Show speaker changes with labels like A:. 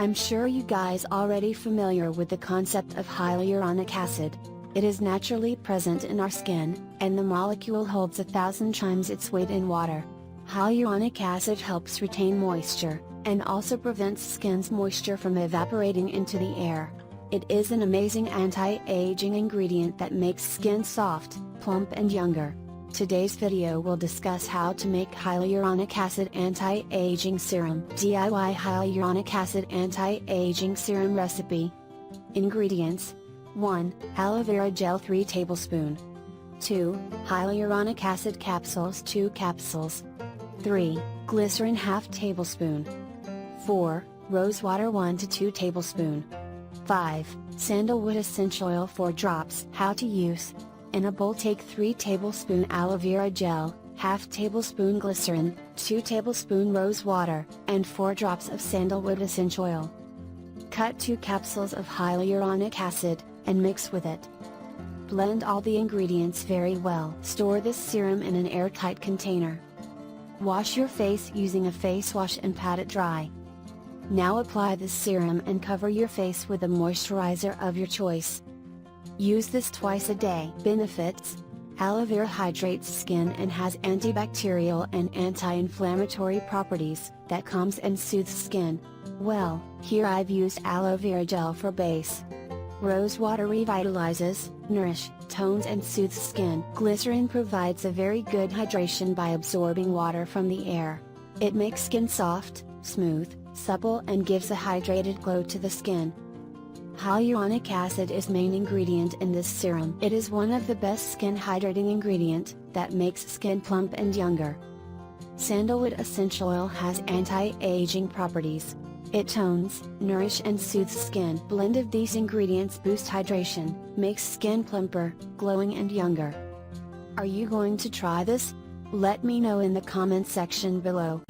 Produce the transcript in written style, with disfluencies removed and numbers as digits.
A: I'm sure you guys already familiar with the concept of hyaluronic acid. It is naturally present in our skin, and the molecule holds 1,000 times its weight in water. Hyaluronic acid helps retain moisture, and also prevents skin's moisture from evaporating into the air. It is an amazing anti-aging ingredient that makes skin soft, plump and younger. Today's video will discuss how to make hyaluronic acid anti-aging serum. DIY hyaluronic acid anti-aging serum recipe. Ingredients: 1. Aloe vera gel 3 tablespoon. 2. Hyaluronic acid capsules 2 capsules. 3. Glycerin ½ tablespoon. 4. Rose water 1 to 2 tablespoon. 5. Sandalwood essential oil 4 drops. How to use: in a bowl take 3 tablespoon aloe vera gel, ½ tablespoon glycerin, 2 tablespoon rose water, and 4 drops of sandalwood essential oil. Cut 2 capsules of hyaluronic acid, and mix with it. Blend all the ingredients very well. Store this serum in an airtight container. Wash your face using a face wash and pat it dry. Now apply this serum and cover your face with a moisturizer of your choice. Use this twice a day. Benefits: aloe vera hydrates skin and has antibacterial and anti-inflammatory properties that calms and soothes skin. Well, here I've used aloe vera gel for base. Rose water revitalizes, nourishes, tones and soothes skin. Glycerin provides a very good hydration by absorbing water from the air. It makes skin soft, smooth, supple and gives a hydrated glow to the skin. Hyaluronic acid is main ingredient in this serum. It is one of the best skin hydrating ingredient that makes skin plump and younger. Sandalwood essential oil has anti-aging properties. It tones, nourishes and soothes skin. Blend of these ingredients boost hydration, makes skin plumper, glowing and younger. Are you going to try this? Let me know in the comment section below.